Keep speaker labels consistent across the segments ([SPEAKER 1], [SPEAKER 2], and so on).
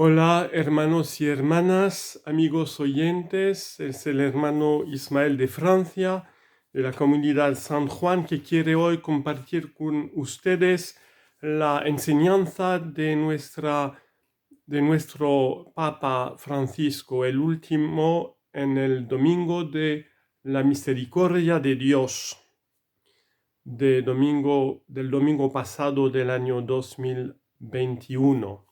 [SPEAKER 1] Hola hermanos y hermanas, amigos oyentes, es el hermano Ismael de Francia, de la comunidad San Juan, que quiere hoy compartir con ustedes la enseñanza de nuestro Papa Francisco, el último en el domingo de la misericordia de Dios, del domingo pasado del año 2021.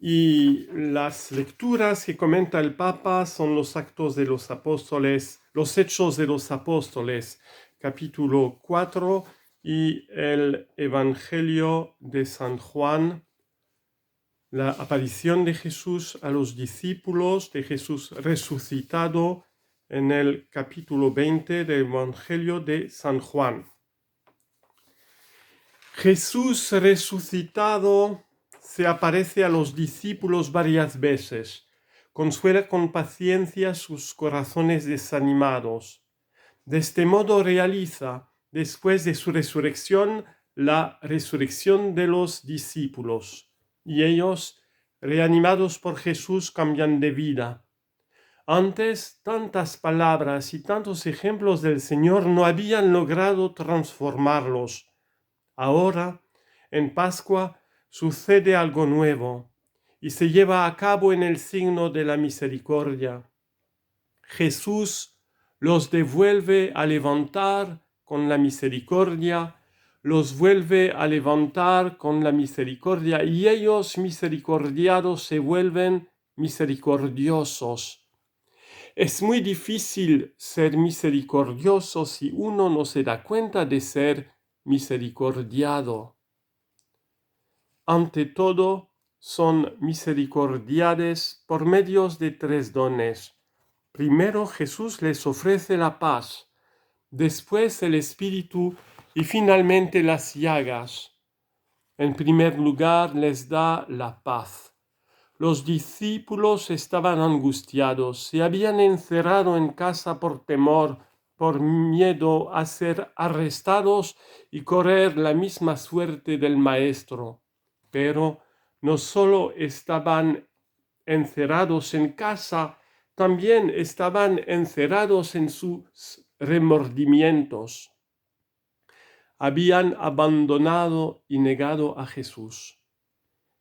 [SPEAKER 1] Y las lecturas que comenta el Papa son los Actos de los Apóstoles, los Hechos de los Apóstoles, capítulo 4, y el Evangelio de San Juan, la aparición de Jesús a los discípulos de Jesús resucitado, en el capítulo 20 del Evangelio de San Juan. Jesús resucitado se aparece a los discípulos varias veces, consuela con paciencia sus corazones desanimados. De este modo realiza, después de su resurrección, la resurrección de los discípulos, y ellos, reanimados por Jesús, cambian de vida. Antes, tantas palabras y tantos ejemplos del Señor no habían logrado transformarlos. Ahora, en Pascua, sucede algo nuevo y se lleva a cabo en el signo de la misericordia. Jesús los devuelve a levantar con la misericordia, los vuelve a levantar con la misericordia, y ellos, misericordiados, se vuelven misericordiosos. Es muy difícil ser misericordioso si uno no se da cuenta de ser misericordiado. Ante todo, son misericordiades por medios de tres dones. Primero, Jesús les ofrece la paz, después el Espíritu y finalmente las llagas. En primer lugar, les da la paz. Los discípulos estaban angustiados, se habían encerrado en casa por temor, por miedo a ser arrestados y correr la misma suerte del Maestro. Pero no solo estaban encerrados en casa, también estaban encerrados en sus remordimientos. Habían abandonado y negado a Jesús.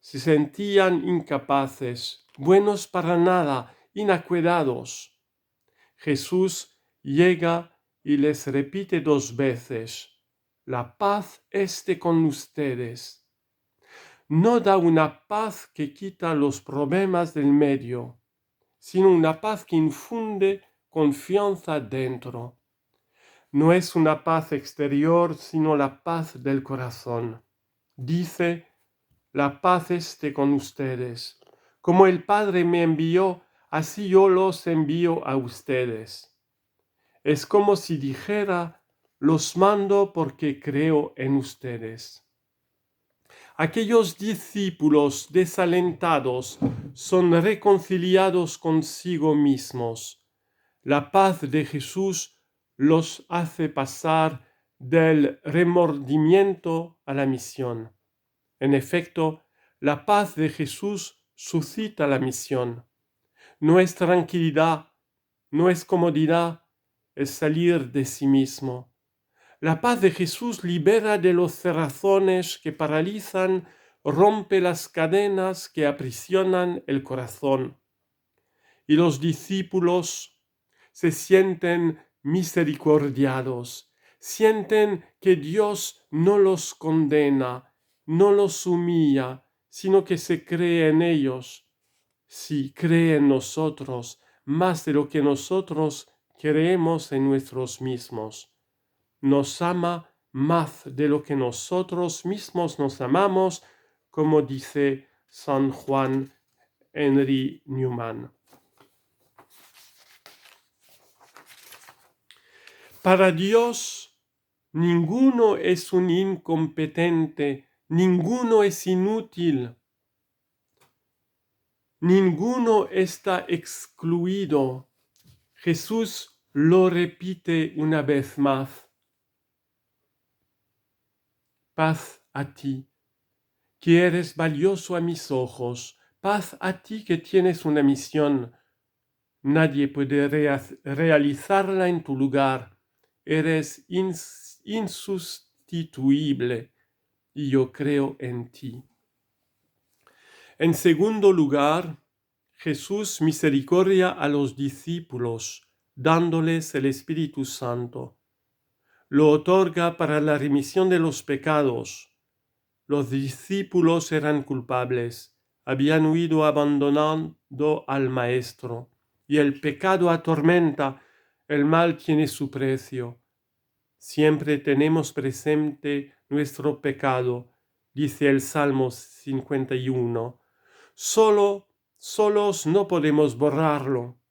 [SPEAKER 1] Se sentían incapaces, buenos para nada, inacuerdados. Jesús llega y les repite dos veces: la paz esté con ustedes. No da una paz que quita los problemas del medio, sino una paz que infunde confianza dentro. No es una paz exterior, sino la paz del corazón. Dice: la paz esté con ustedes. Como el Padre me envió, así yo los envío a ustedes. Es como si dijera: los mando porque creo en ustedes. Aquellos discípulos desalentados son reconciliados consigo mismos. La paz de Jesús los hace pasar del remordimiento a la misión. En efecto, la paz de Jesús suscita la misión. No es tranquilidad, no es comodidad, es salir de sí mismo. La paz de Jesús libera de los cerrazones que paralizan, rompe las cadenas que aprisionan el corazón. Y los discípulos se sienten misericordiados, sienten que Dios no los condena, no los humilla, sino que se cree en ellos. Sí, cree en nosotros más de lo que nosotros creemos en nosotros mismos. Nos ama más de lo que nosotros mismos nos amamos, como dice San Juan Henry Newman. Para Dios, ninguno es un incompetente, ninguno es inútil, ninguno está excluido. Jesús lo repite una vez más. Paz a ti, que eres valioso a mis ojos, paz a ti que tienes una misión. Nadie puede realizarla en tu lugar. Eres insustituible y yo creo en ti. En segundo lugar, Jesús misericordia a los discípulos, dándoles el Espíritu Santo. Lo otorga para la remisión de los pecados. Los discípulos eran culpables, habían huido abandonando al Maestro, y el pecado atormenta, el mal tiene su precio. Siempre tenemos presente nuestro pecado, dice el Salmo 51. Solos no podemos borrarlo.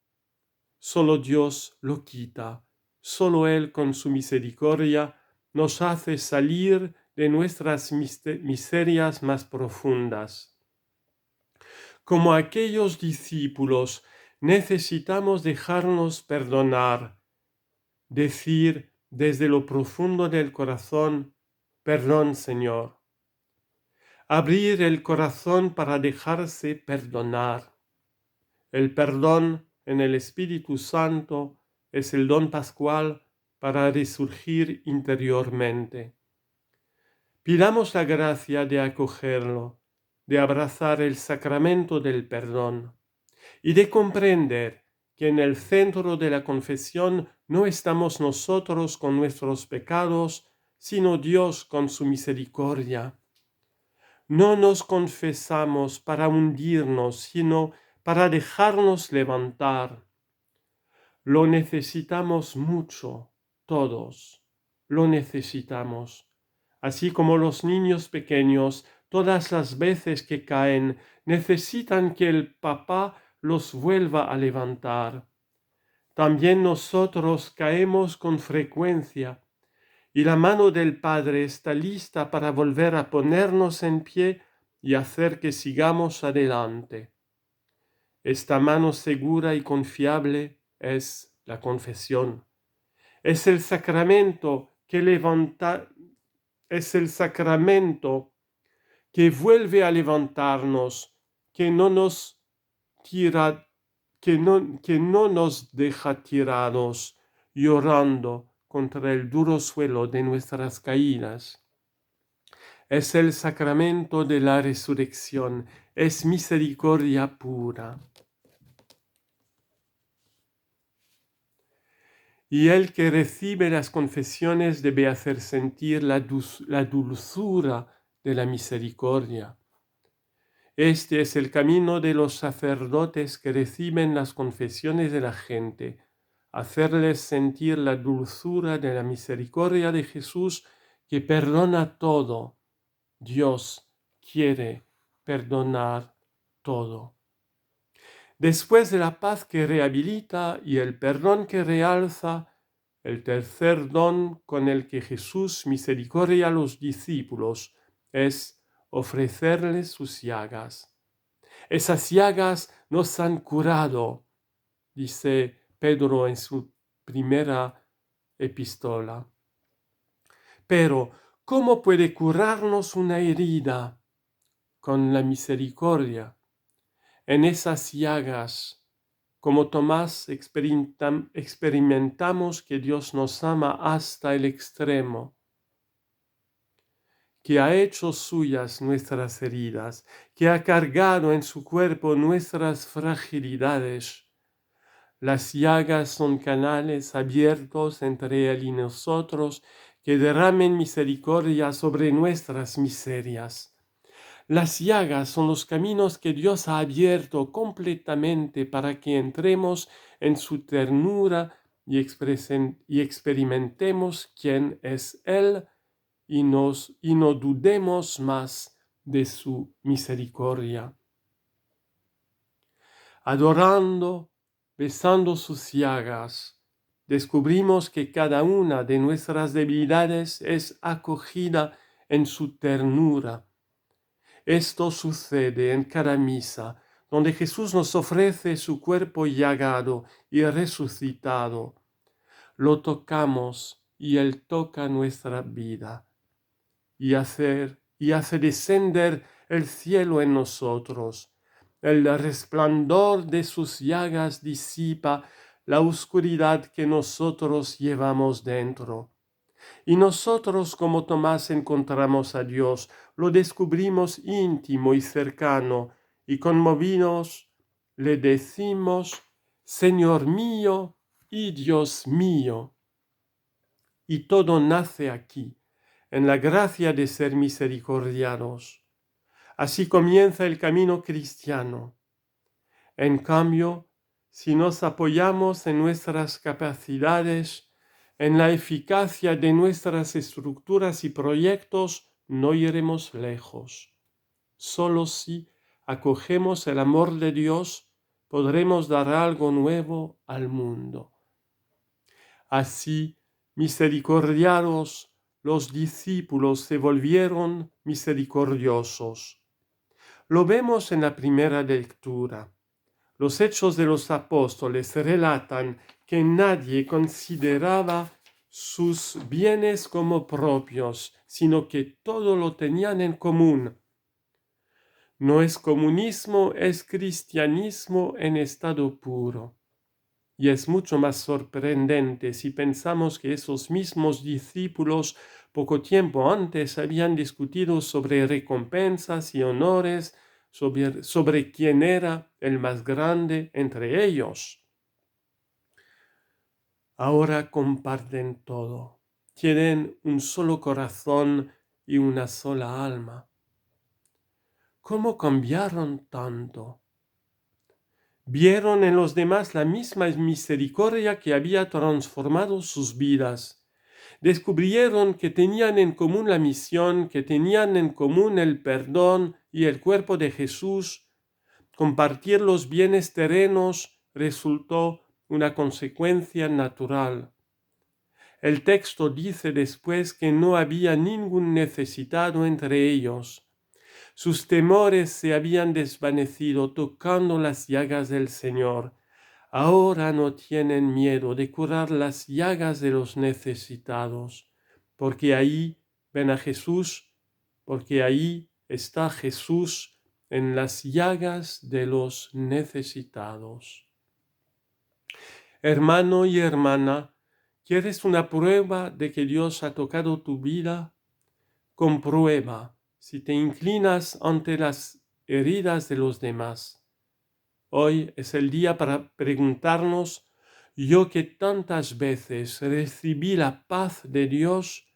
[SPEAKER 1] Solo Dios lo quita. Solo Él con su misericordia nos hace salir de nuestras miserias más profundas. Como aquellos discípulos, necesitamos dejarnos perdonar, decir desde lo profundo del corazón, perdón, Señor. Abrir el corazón para dejarse perdonar. El perdón en el Espíritu Santo es el don pascual para resurgir interiormente. Pidamos la gracia de acogerlo, de abrazar el sacramento del perdón y de comprender que en el centro de la confesión no estamos nosotros con nuestros pecados, sino Dios con su misericordia. No nos confesamos para hundirnos, sino para dejarnos levantar. Lo necesitamos mucho, todos, lo necesitamos. Así como los niños pequeños, todas las veces que caen, necesitan que el papá los vuelva a levantar. También nosotros caemos con frecuencia, y la mano del Padre está lista para volver a ponernos en pie y hacer que sigamos adelante. Esta mano segura y confiable es la confesión. Es el sacramento que vuelve a levantarnos, que no nos deja tirados, llorando contra el duro suelo de nuestras caídas. Es el sacramento de la resurrección, es misericordia pura. Y el que recibe las confesiones debe hacer sentir la dulzura de la misericordia. Este es el camino de los sacerdotes que reciben las confesiones de la gente, hacerles sentir la dulzura de la misericordia de Jesús que perdona todo. Dios quiere perdonar todo. Después de la paz que rehabilita y el perdón que realza, el tercer don con el que Jesús misericordia a los discípulos es ofrecerles sus llagas. Esas llagas nos han curado, dice Pedro en su primera epístola. Pero, ¿cómo puede curarnos una herida? Con la misericordia. En esas llagas, como Tomás, experimentamos que Dios nos ama hasta el extremo, que ha hecho suyas nuestras heridas, que ha cargado en su cuerpo nuestras fragilidades. Las llagas son canales abiertos entre Él y nosotros que derramen misericordia sobre nuestras miserias. Las llagas son los caminos que Dios ha abierto completamente para que entremos en su ternura y experimentemos quién es Él y no dudemos más de su misericordia. Adorando, besando sus llagas, descubrimos que cada una de nuestras debilidades es acogida en su ternura. Esto sucede en cada misa, donde Jesús nos ofrece su cuerpo llagado y resucitado. Lo tocamos y Él toca nuestra vida y hace descender el cielo en nosotros. El resplandor de sus llagas disipa la oscuridad que nosotros llevamos dentro. Y nosotros, como Tomás, encontramos a Dios, lo descubrimos íntimo y cercano, y conmovidos le decimos, Señor mío y Dios mío. Y todo nace aquí, en la gracia de ser misericordiados. Así comienza el camino cristiano. En cambio, si nos apoyamos en nuestras capacidades, en la eficacia de nuestras estructuras y proyectos, no iremos lejos. Solo si acogemos el amor de Dios, podremos dar algo nuevo al mundo. Así, misericordiados, los discípulos se volvieron misericordiosos. Lo vemos en la primera lectura. Los Hechos de los Apóstoles relatan que nadie consideraba sus bienes como propios, sino que todo lo tenían en común. No es comunismo, es cristianismo en estado puro. Y es mucho más sorprendente si pensamos que esos mismos discípulos poco tiempo antes habían discutido sobre recompensas y honores, sobre quién era el más grande entre ellos. Ahora comparten todo, tienen un solo corazón y una sola alma. ¿Cómo cambiaron tanto? Vieron en los demás la misma misericordia que había transformado sus vidas. Descubrieron que tenían en común la misión, que tenían en común el perdón y el cuerpo de Jesús. Compartir los bienes terrenos resultó una consecuencia natural. El texto dice después que no había ningún necesitado entre ellos. Sus temores se habían desvanecido tocando las llagas del Señor. Ahora no tienen miedo de curar las llagas de los necesitados, porque ahí ven a Jesús, porque ahí está Jesús en las llagas de los necesitados. Hermano y hermana, ¿quieres una prueba de que Dios ha tocado tu vida? Comprueba si te inclinas ante las heridas de los demás. Hoy es el día para preguntarnos, yo que tantas veces recibí la paz de Dios,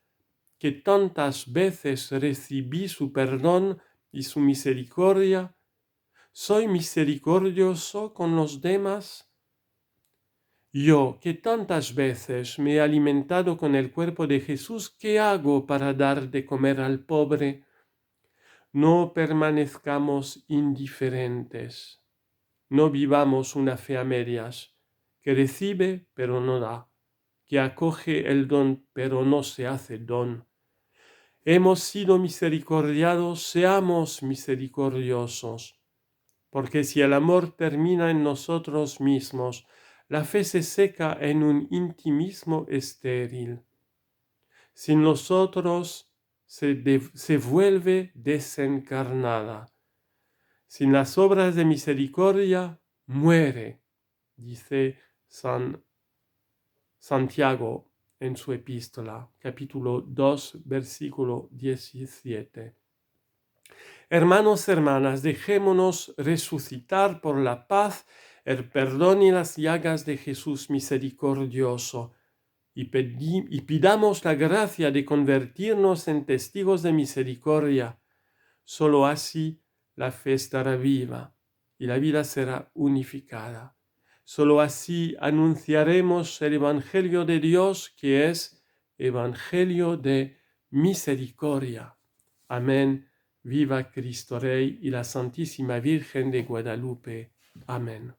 [SPEAKER 1] que tantas veces recibí su perdón y su misericordia, ¿soy misericordioso con los demás? Yo que tantas veces me he alimentado con el cuerpo de Jesús, ¿qué hago para dar de comer al pobre? No permanezcamos indiferentes. No vivamos una fe a medias, que recibe pero no da, que acoge el don pero no se hace don. Hemos sido misericordiados, seamos misericordiosos, porque si el amor termina en nosotros mismos, la fe se seca en un intimismo estéril. Sin nosotros se vuelve desencarnada. Sin las obras de misericordia, muere, dice Santiago en su epístola, capítulo 2, versículo 17. Hermanos, hermanas, dejémonos resucitar por la paz, el perdón y las llagas de Jesús misericordioso, y pidamos la gracia de convertirnos en testigos de misericordia. Solo así la fe estará viva y la vida será unificada. Solo así anunciaremos el Evangelio de Dios, que es Evangelio de misericordia. Amén. Viva Cristo Rey y la Santísima Virgen de Guadalupe. Amén.